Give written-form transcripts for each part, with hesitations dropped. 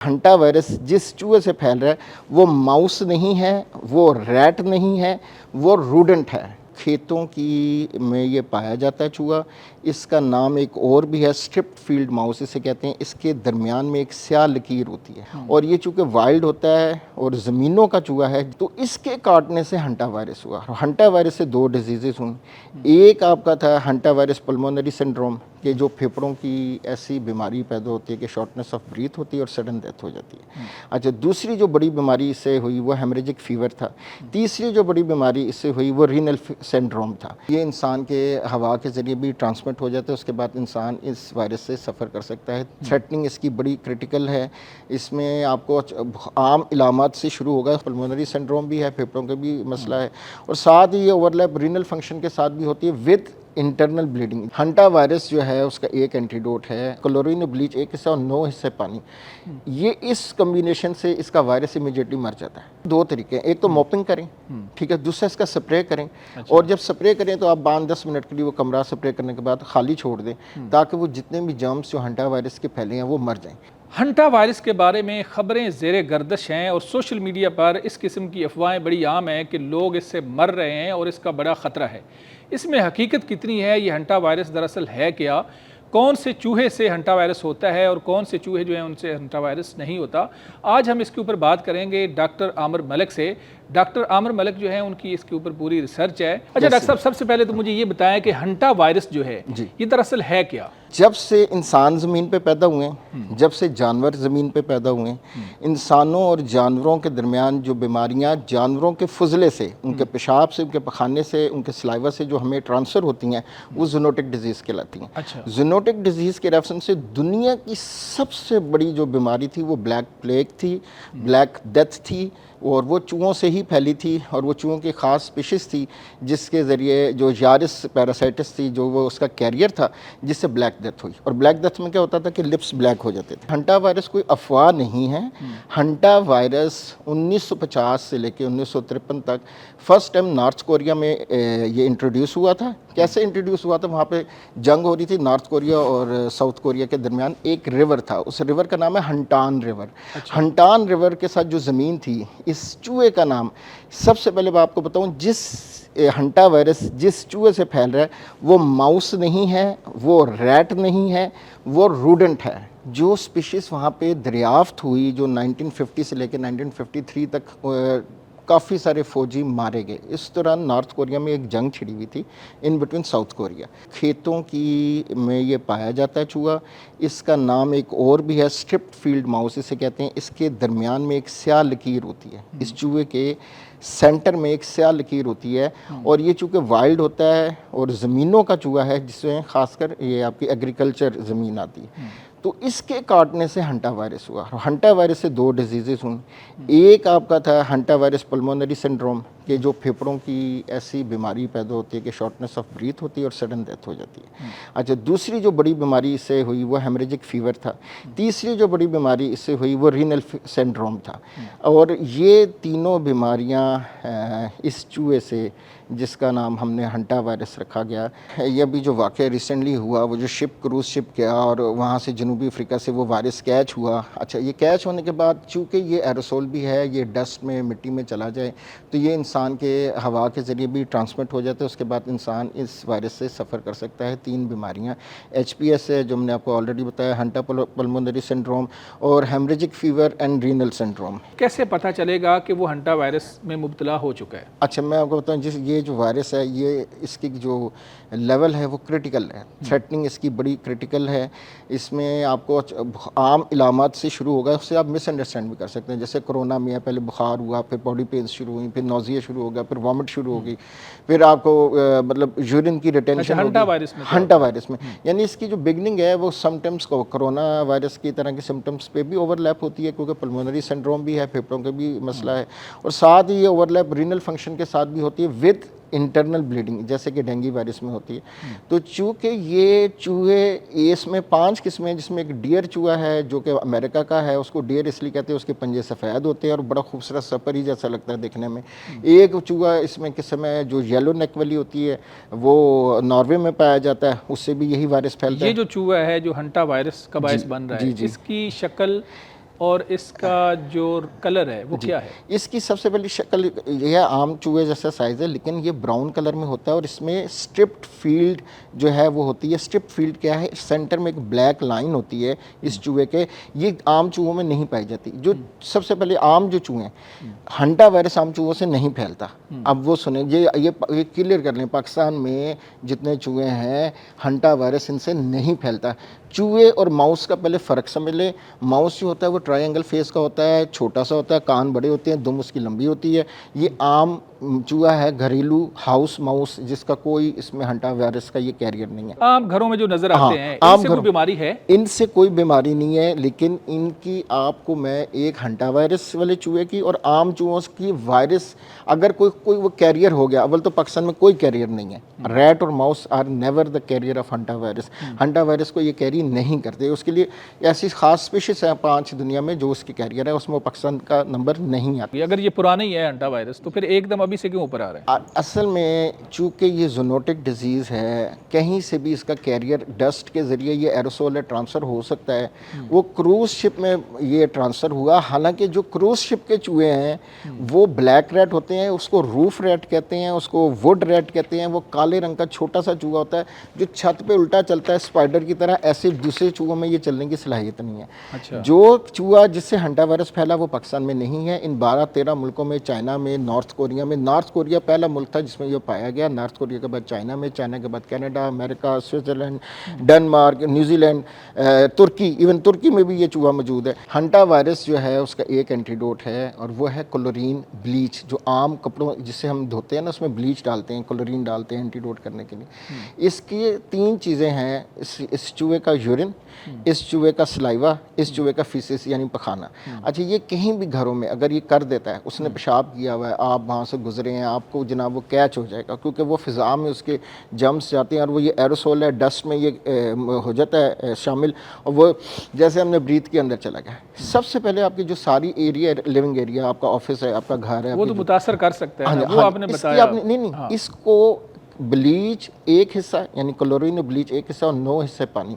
Hanta virus जिस चूहे से फैल रहा है वो माउस नहीं है, वो रैट नहीं है, वो रूडेंट है। खेतों की में ये पाया जाता है चूहा। इसका नाम एक और भी है, स्ट्रिप्ड फील्ड माउस इसे कहते हैं। इसके दरमियान में एक स्याह लकीर होती है और ये चूँकि वाइल्ड होता है और ज़मीनों का चूहा है, तो इसके काटने से हंटा वायरस हुआ। हंटा वायरस से दो डिजीज़ेस हुई। एक आपका था हंटा वायरस पल्मोनरी सिंड्रोम, कि जो फेफड़ों की ऐसी बीमारी पैदा होती है कि शॉर्टनेस ऑफ ब्रीथ होती है और सडन डेथ हो जाती है। अच्छा, दूसरी जो बड़ी बीमारी इससे हुई वो हेमरेजिक फीवर था। तीसरी जो बड़ी बीमारी इससे हुई वो रीनल सिंड्रोम था। ये इंसान के हवा के ज़रिए भी ट्रांसमिट हो जाता है, उसके बाद इंसान इस वायरस से सफ़र कर सकता है। थ्रेटनिंग इसकी बड़ी क्रिटिकल है। इसमें आपको आम इलामात से शुरू होगा, पल्मोनरी सिंड्रोम भी है, फेफड़ों का भी मसला है, और साथ ही ये ओवरलैप रीनल फंक्शन के साथ भी होती है with internal bleeding. Hanta virus जो है उसका एक एंटीडोट है क्लोरीन ब्लीच, एक हिस्सा और 9 हिस्से पानी। ये इस कम्बिनेशन से इसका वायरस इमीडिएटली मर जाता है। दो तरीके हैं, एक तो मॉपिंग करें, ठीक है, दूसरा इसका स्प्रे करें। अच्छा। और जब स्प्रे करें तो आप 5-10 मिनट के लिए वो कमरा स्प्रे करने के बाद खाली छोड़ दें ताकि वो जितने भी जर्म्स जो हंटा वायरस के फैले हैं वो मर जाएं। हंटा वायरस के बारे में ख़बरें ज़ेरे गर्दिश हैं और सोशल मीडिया पर इस किस्म की अफवाहें बड़ी आम हैं कि लोग इससे मर रहे हैं और इसका बड़ा ख़तरा है। इसमें हकीकत कितनी है? ये हंटा वायरस दरअसल है क्या? कौन से चूहे से हंटा वायरस होता है और कौन से चूहे जो हैं उनसे हंटा वायरस नहीं होता? आज हम इसके ऊपर बात करेंगे डॉक्टर आमिर मलिक से। डॉक्टर आमिर मलिक जो है उनकी इसके ऊपर पूरी रिसर्च है। अच्छा डॉक्टर साहब, सबसे पहले तो मुझे ये बताएं कि हंटा वायरस जो है ये दरअसल है क्या? जब से इंसान ज़मीन पे पैदा हुए हैं, जब से जानवर ज़मीन पे पैदा हुए हैं, इंसानों और जानवरों के दरमियान जो बीमारियां जानवरों के फजले से, उनके पेशाब से, उनके पखाने से, उनके सलाइवा से जो हमें ट्रांसफ़र होती हैं वो जूनोटिक डिजीज़ कहलाती हैं। अच्छा। जूनोटिक डिजीज़ के रेफरेंस से दुनिया की सबसे बड़ी जो बीमारी थी वो ब्लैक प्लेग थी, ब्लैक डेथ थी, और वो चूहों से ही फैली थी। और वो चूहों की ख़ास स्पीशीज़ थी जिसके ज़रिए जो यारिस पैरासाइटिस थी, जो वो उसका कैरियर था, जिससे ब्लैक डेथ हुई। और ब्लैक डेथ में क्या होता था कि लिप्स ब्लैक हो जाते थे। हंटा वायरस कोई अफवाह नहीं है। हंटा वायरस 1950 से लेकर 1953 तक फर्स्ट टाइम नॉर्थ कोरिया में ये इंट्रोड्यूस हुआ था। कैसे इंट्रोड्यूस हुआ था? वहाँ पे जंग हो रही थी नॉर्थ कोरिया और साउथ कोरिया के दरमियान। एक रिवर था, उस रिवर का नाम है हंटान रिवर। अच्छा। हंटान रिवर के साथ जो ज़मीन थी, इस चूहे का नाम, सबसे पहले मैं आपको बताऊं, जिस हंटा वायरस जिस चूहे से फैल रहा है वो माउस नहीं है, वो रैट नहीं है, वो रूडेंट है। जो स्पीशीज़ वहाँ पे दरियाफ्त हुई, जो 1950 से लेकर 1953 तक काफ़ी सारे फौजी मारे गए। इस दौरान नॉर्थ कोरिया में एक जंग छिड़ी हुई थी इन बिटवीन साउथ कोरिया। खेतों की में ये पाया जाता है चूहा। इसका नाम एक और भी है, स्ट्रिप्ड फील्ड माउस इसे कहते हैं। इसके दरमियान में एक स्याह लकीर होती है। इस चूहे के सेंटर में एक स्याह लकीर होती है, और ये चूँकि वाइल्ड होता है और ज़मीनों का चूहा है, जिसमें ख़ासकर ये आपकी एग्रीकल्चर ज़मीन आती है, तो इसके काटने से हंटा वायरस हुआ। हंटा वायरस से दो डिजीज़ेस हुई। एक आपका था हंटा वायरस पल्मोनरी सिंड्रोम, कि जो फेफड़ों की ऐसी बीमारी पैदा होती है कि शॉर्टनेस ऑफ ब्रीथ होती है और सडन डेथ हो जाती है। अच्छा, दूसरी जो बड़ी बीमारी इससे हुई वो हेमरेजिक फीवर था। तीसरी जो बड़ी बीमारी इससे हुई वो रीनल सिंड्रोम था। और ये तीनों बीमारियां इस चूहे से, जिसका नाम हमने हंटा वायरस रखा गया। ये अभी जो वाक़या रिसेंटली हुआ, वो जो शिप क्रूज़ शिप गया और वहाँ से जनूबी अफ्रीका से वो वायरस कैच हुआ। अच्छा, ये कैच होने के बाद चूँकि ये एरोसोल भी है, ये डस्ट में, मिट्टी में चला जाए तो ये इंसान के हवा के ज़रिए भी ट्रांसमिट हो जाता है। उसके बाद इंसान इस वायरस से सफ़र कर सकता है। 3 बीमारियाँ HPS है, जो मैंने आपको ऑलरेडी बताया, हंटा पल्मोनरी सिंड्रोम, और haemorrhagic fever and renal syndrome. कैसे पता चलेगा कि वो हंटा वायरस में मुब्तला हो चुका है? अच्छा, मैं आपको बताऊं, ये जो वायरस है, ये इसकी जो लेवल है वो क्रिटिकल है। थ्रेटनिंग इसकी बड़ी क्रिटिकल है। इसमें आपको आम इलामात से शुरू होगा, उससे आप मिसअंडरस्टैंड भी कर सकते हैं। जैसे कोरोना में है, पहले बुखार हुआ, फिर बॉडी पेन्स शुरू हुई, फिर नौजिया शुरू हो गया, फिर वॉमिट शुरू हो गई, फिर आपको मतलब यूरिन की रिटेंशन। हंटा वायरस में हंटा वायरस में यानी इसकी जो बिगनिंग है वो सिम्टम्स को कोरोना वायरस की तरह के सिम्टम्स पे भी ओवरलैप होती है, क्योंकि पल्मोनरी सिंड्रोम भी है, फेफड़ों का भी मसला है, और साथ ही ये ओवरलैप रीनल फंक्शन के साथ भी होती है विद इंटरनल ब्लीडिंग, जैसे कि डेंगू वायरस में होती है। तो चूँकि ये चूहे, इसमें 5 किस्में, जिसमें एक डियर चूहा है जो कि अमेरिका का है, उसको डियर इसलिए कहते हैं, उसके पंजे सफ़ेद होते हैं और बड़ा खूबसूरत सपर ही जैसा लगता है दिखने में। एक चूहा इसमें किस्म है जो येलो नेक वाली होती है, वो नॉर्वे में पाया जाता है, उससे भी यही वायरस फैलता है। ये जो चूहा है जो हंटा वायरस का बायस बन रहा है, इसकी शक्ल और इसका जो कलर है वो क्या है? इसकी सबसे पहली शक्ल यह आम चूहे जैसा साइज़ है, लेकिन ये ब्राउन कलर में होता है और इसमें स्ट्रिप्ड फील्ड जो है वो होती है। स्ट्रिप्ड फील्ड क्या है? सेंटर में एक ब्लैक लाइन होती है इस चूहे के, ये आम चूहों में नहीं पाई जाती। जो सबसे पहले आम जो चूहे हैं, हंटा वायरस आम चूहों से नहीं फैलता। अब वो सुने, ये क्लियर कर लें, पाकिस्तान में जितने चूहे हैं हंटा वायरस इनसे नहीं फैलता। चूहे और माउस का पहले फ़र्क समझ लें। माउस जो होता है वो ट्रायंगल फेस का होता है, छोटा सा होता है, कान बड़े होते हैं, दुम उसकी लंबी होती है। ये आम चूहा है, घरेलू हाउस माउस, जिसका कोई इसमें हंटा वायरस का ये कैरियर नहीं है। आम घरों में जो नजर आते हैं, आम इनसे कोई बीमारी है? इनसे कोई बीमारी नहीं है, लेकिन इनकी आपको मैं एक हंटा वायरस वाले चूहे की और आम चूहों की वायरस अगर कोई वो कैरियर हो गया, अव्वल तो पाकिस्तान में कोई कैरियर नहीं है। रैट और mouse are never the carrier of hanta virus. Hanta virus को ये कैरी नहीं करते। उसके लिए ऐसी खास स्पीशीज है 5 दुनिया में जो उसकी कैरियर है, उसमें पाकिस्तान का नंबर नहीं आता। अगर ये पुराना ही है हंटा वायरस, तो फिर एकदम अभी से क्यों ऊपर आ रहा है? असल में चूँकि ये जूनोटिक डिजीज़ है, कहीं से भी इसका कैरियर डस्ट के ज़रिए ये एरोसोल है ट्रांसफ़र हो सकता है। वो क्रूज़ शिप में ये ट्रांसफ़र हुआ। हालांकि जो क्रूज़ शिप के चूहे हैं वो ब्लैक रैट होते हैं, उसको रूफ रैट कहते हैं, उसको वुड रैट कहते हैं। वो काले रंग का छोटा सा चूहा होता है जो छत पे उल्टा चलता है स्पाइडर की तरह। ऐसे दूसरे चूहों में ये चलने की सलाहियत नहीं है। अच्छा। जो चूहा जिससे हंटा वायरस फैला वो पाकिस्तान में नहीं है। इन 12-13 मुल्कों में, चाइना में, नॉर्थ कोरिया में। नॉर्थ कोरिया पहला मुल्क था जिसमें ये पाया गया। नॉर्थ कोरिया के बाद चाइना में, चाइना के बाद Canada, America, Switzerland, Denmark, New Zealand, तुर्की, इवन तुर्की में भी ये चूहा मौजूद है। हंटा वायरस जो है उसका एक एंटीडोट है और वो है क्लोरीन ब्लीच। जो आम कपड़ों जिससे हम धोते हैं ना, उसमें ब्लीच डालते हैं, क्लोरीन डालते हैं एंटीडोट करने के लिए। इसकी 3 चीज़ें हैं, इस चूहे का यूरिन, इस चूहे का सलाइवा, इस चूहे का फीसिस यानी पखाना। अच्छा, ये कहीं भी घरों में अगर ये कर देता है, उसने पेशाब किया हुआ है, आप वहाँ से गुजरे हैं, आपको जनाब वो कैच हो जाएगा, क्योंकि वो फ़िज़ा में उसके जम्स जाते हैं और वो ये एरोसोल है, डस्ट में ये हो जाता है शामिल, और वो जैसे हमने ब्रीथ के अंदर चला गया। सबसे पहले आपकी जो सारी एरिया, लिविंग एरिया, आपका ऑफिस है, आपका घर है, वो तो मुतासर कर सकता है ना, वो आपने बताया। नहीं, इसको ब्लीच एक हिस्सा यानी क्लोरीन और ब्लीच एक हिस्सा और 9 हिस्से पानी,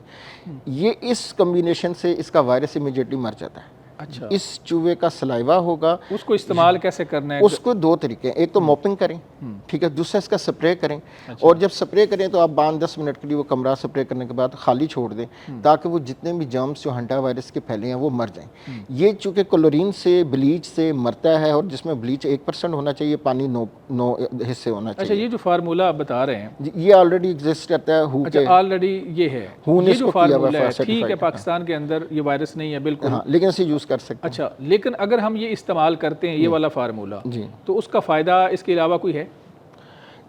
ये इस कम्बिनेशन से इसका वायरस इमीडिएटली मर जाता है। अच्छा। इस चूहे का सलाइवा होगा। उसको इस्तेमाल कैसे करना है? उसको 2 तरीके हैं, एक तो मॉपिंग करें, ठीक है, दूसरा इसका स्प्रे करें। अच्छा। और जब स्प्रे करें तो आप 5-10 मिनट के लिए वो कमरा स्प्रे करने के बाद खाली छोड़ दें, ताकि वो जितने भी जर्म्स जो हंटा वायरस के फैले हैं वो मर जाएं। ये चूँकि क्लोरीन से, ब्लीच से मरता है और जिसमें ब्लीच 1% होना चाहिए, पानी 9 हिस्से होना चाहिए। अच्छा, ये जो फार्मूला आप बता रहे हैं ये ऑलरेडी एग्जिस्ट करता है। हु अच्छा, ऑलरेडी ये है, ये जो फार्मूला है, ठीक है, पाकिस्तान के अंदर ये वायरस नहीं है बिल्कुल, हाँ, लेकिन इसे यूज़ कर सकते हैं। अच्छा, लेकिन अगर हम ये इस्तेमाल करते हैं, ये वाला फार्मूला, जी, तो उसका फ़ायदा इसके अलावा कोई है?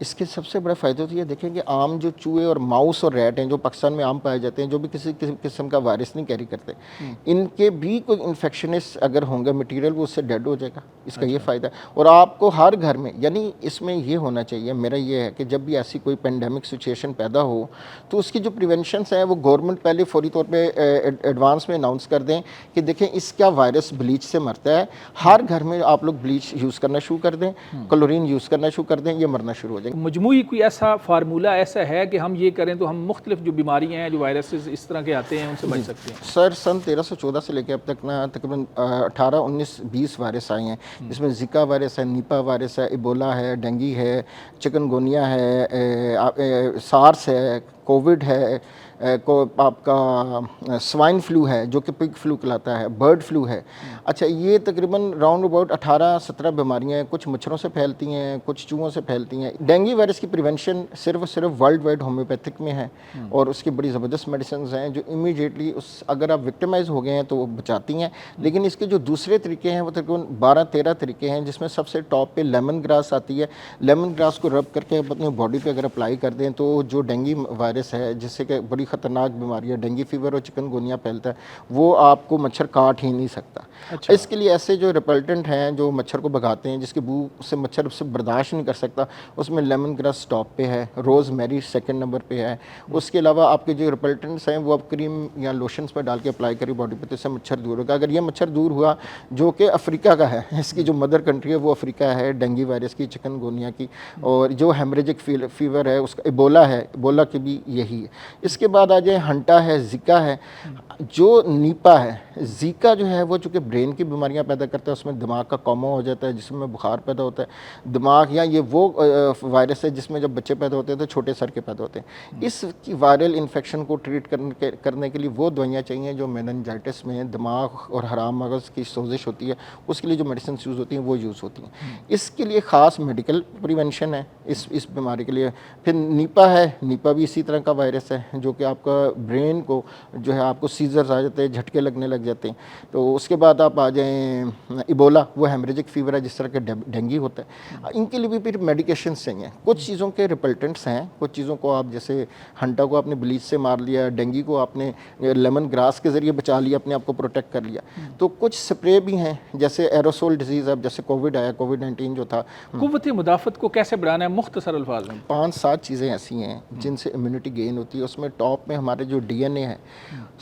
इसके सबसे बड़ा फ़ायदा तो ये देखें कि आम जो चूहे और माउस और रैट हैं जो पाकिस्तान में आम पाए जाते हैं, जो भी किसी किस्म का वायरस नहीं कैरी करते, इनके भी कोई इन्फेक्शनिस्ट अगर होंगे मटेरियल, वो उससे डेड हो जाएगा। इसका ये फ़ायदा है। और आपको हर घर में, यानी इसमें ये होना चाहिए, मेरा ये है कि जब भी ऐसी कोई पेंडेमिक सिचुएशन पैदा हो तो उसकी जो प्रिवेंशंस हैं वो गवर्नमेंट पहले फौरी तौर पर एडवांस में अनाउंस कर दें कि देखें इसका वायरस ब्लीच से मरता है। हर घर में आप लोग ब्लीच यूज़ करना शुरू कर दें, क्लोरीन यूज़ करना शुरू कर दें, ये मरना शुरू हो जाएगा। मजमूई कोई ऐसा फार्मूला ऐसा है कि हम ये करें तो हम मुख्तलिफ जो बीमारियां हैं, जो वायरसेस इस तरह के आते हैं, उनसे बच सकते हैं? सर, सन 1314 से लेकर अब तक ना तकरीबन 18, 19, 20 वायरस आए हैं। इसमें जिका वायरस है, निपा वायरस है, इबोला है, डेंगी है, चिकनगुनिया है, सार्स है, कोविड है, आपका स्वाइन फ्लू है जो कि पिग फ्लू कहलाता है, बर्ड फ्लू है। अच्छा, ये तकरीबन राउंड अबाउट 18-17 बीमारियां हैं। कुछ मच्छरों से फैलती हैं, कुछ चूहों से फैलती हैं। डेंगू वायरस की प्रिवेंशन सिर्फ वर्ल्ड वाइड होम्योपैथिक में है और उसकी बड़ी ज़बरदस्त मेडिसिन हैं जो इमीडिएटली अगर आप विक्टिमाइज हो गए हैं तो वो बचाती हैं। लेकिन इसके जो दूसरे तरीके हैं वो तकरीबन 12-13 तरीके हैं, जिसमें सबसे टॉप पे लेमन ग्रास आती है। लेमन ग्रास को रब करके अपनी बॉडी पे अगर अप्लाई कर दें तो जो डेंगू वायरस है, जिससे कि बड़ी ख़तरनाक बीमारी है, डेंगू फीवर और चिकनगुनिया फैलता है, वो आपको मच्छर काट ही नहीं सकता। अच्छा। इसके लिए ऐसे जो रिपल्टेंट हैं जो मच्छर को भगाते हैं, जिसकी बू से मच्छर उससे बर्दाश्त नहीं कर सकता, उसमें लेमन ग्रास टॉप पे है, रोज़ मैरी 2nd नंबर पे है। उसके अलावा आपके जो रिपल्टेंट्स हैं वो आप क्रीम या लोशंस पर डाल के अप्लाई करिए बॉडी पे, तो इससे मच्छर दूर होगा। अगर ये मच्छर दूर हुआ, जो कि अफ्रीका का है, इसकी जो मदर कंट्री है वो अफ्रीका है, डेंगू वायरस की, चिकनगुनिया की, और जो हेमरेजिक फीवर है उसका इबोला है, इबोला की भी यही है। इसके बाद आ जाए हंटा है, जिका है, जो नीपा है, जीका जो है वो चूँकि ब्रेन की बीमारियां पैदा करता है, उसमें दिमाग का कॉमा हो जाता है, जिसमें बुखार पैदा होता है दिमाग, या ये वो वायरस है जिसमें जब बच्चे पैदा होते हैं तो छोटे सर के पैदा होते हैं। इसकी वायरल इन्फेक्शन को ट्रीट करने के लिए वो दवाइयाँ चाहिए जो मेनिंजाइटिस में दिमाग और हराम मगज़ की सोजिश होती है, उसके लिए जो मेडिसिन यूज़ होती हैं वो यूज़ होती हैं। इसके लिए ख़ास मेडिकल प्रिवेंशन है इस बीमारी के लिए। फिर नीपा है, नीपा भी इसी तरह का वायरस है जो कि आपका ब्रेन को जो है आपको सीजर्स आ जाते हैं, झटके लगने लग जाते हैं। तो उसके बाद आप आ जाएँ इबोला, वो हेमरेजिक फीवर है जिस तरह के डेंगू होता है। इनके लिए भी फिर मेडिकेशंस चाहिए। कुछ चीज़ों के रिपल्टेंट्स हैं, कुछ चीज़ों को आप जैसे हंटा को आपने ब्लीच से मार लिया, डेंगू को आपने लेमन ग्रास के ज़रिए बचा लिया, अपने आप को प्रोटेक्ट कर लिया। तो कुछ स्प्रे भी हैं जैसे एरोसोल डिजीज़, अब जैसे कोविड आया, कोविड-19 जो था। क़ुव्वत मुदाफ़त को कैसे बढ़ाना है मुख्तसर अल्फाज में? 5-7 चीज़ें ऐसी हैं जिनसे इम्यूनिटी गेन होती है। उसमें टॉप में हमारे जो डीएनए है,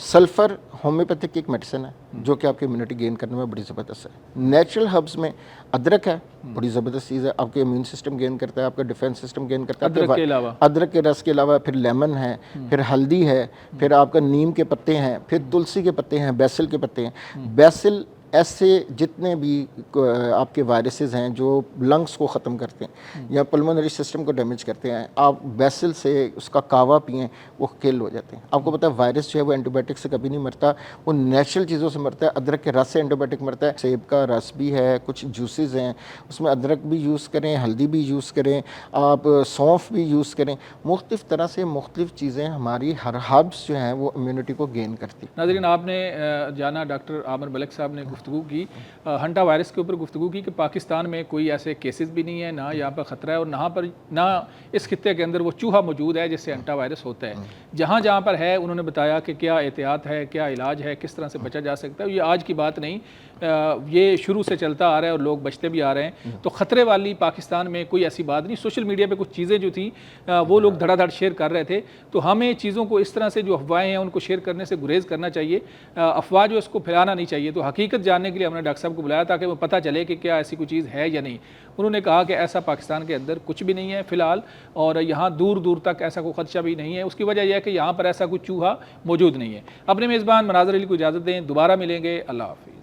सल्फ़र होम्योपैथिक की एक मेडिसिन है जो कि आपकी इम्यूनिटी गेन करने में बड़ी ज़बरदस्त है। नेचुरल हर्ब्स में अदरक है, बड़ी ज़बरदस्त चीज़ है, आपके इम्यून सिस्टम गेन करता है, आपका डिफेंस सिस्टम गेन करता है। अदरक के अलावा अदरक के रस के अलावा फिर लेमन है, फिर हल्दी है, फिर आपका नीम के पत्ते हैं, फिर तुलसी के पत्ते हैं, बेसिल के पत्ते हैं। बेसिल ऐसे जितने भी आपके वायरसेस हैं जो लंग्स को ख़त्म करते हैं या पल्मोनरी सिस्टम को डैमेज करते हैं, आप बेसिल से उसका कावा पिएं, वो किल हो जाते हैं। आपको पता है वायरस जो है वो एंटीबायोटिक से कभी नहीं मरता, वो नेचुरल चीज़ों से मरता है। अदरक के रस से एंटीबायोटिक मरता है। सेब का रस भी है, कुछ जूसेस हैं, उसमें अदरक भी यूज़ करें, हल्दी भी यूज़ करें, आप सौंफ भी यूज़ करें। मुख्तलिफ़ तरह से मुख्तलिफ़ चीज़ें हमारी हर हर्ब्स जो हैं वो इम्यूनिटी को गेन करती। नाज़रीन, आपने जाना डॉक्टर आमिर मलिक साहब ने गुफ्तगू की, हंटा वायरस के ऊपर गुफ्तगू की कि पाकिस्तान में कोई ऐसे केसेस भी नहीं है, ना यहाँ पर ख़तरा है और ना इस खित्ते के अंदर वो चूहा मौजूद है जिससे हंटा वायरस होता है। जहाँ जहाँ पर है उन्होंने बताया कि क्या एहतियात है, क्या इलाज है, किस तरह से बचा जा सकता है। ये आज की बात नहीं, ये शुरू से चलता आ रहा है और लोग बचते भी आ रहे हैं। तो ख़तरे वाली पाकिस्तान में कोई ऐसी बात नहीं। सोशल मीडिया पे कुछ चीज़ें जो थी वो लोग धड़ाधड़ शेयर कर रहे थे, तो हमें चीज़ों को इस तरह से जो अफवाहें हैं उनको शेयर करने से गुरेज करना चाहिए। अफवाह जो इसको फैलाना नहीं चाहिए। तो हकीकत जानने के लिए हमने डॉक्टर साहब को बुलाया ताकि वो पता चले कि क्या ऐसी कोई चीज़ है या नहीं। उन्होंने कहा कि ऐसा पाकिस्तान के अंदर कुछ भी नहीं है फ़िलहाल, और यहाँ दूर दूर तक ऐसा कोई खदशा भी नहीं है। उसकी वजह यह है कि यहाँ पर ऐसा कोई चूहा मौजूद नहीं है। अपने मेज़बान मनाज़र अली को इजाज़त दें, दोबारा मिलेंगे। अल्लाह हाफ़िज़।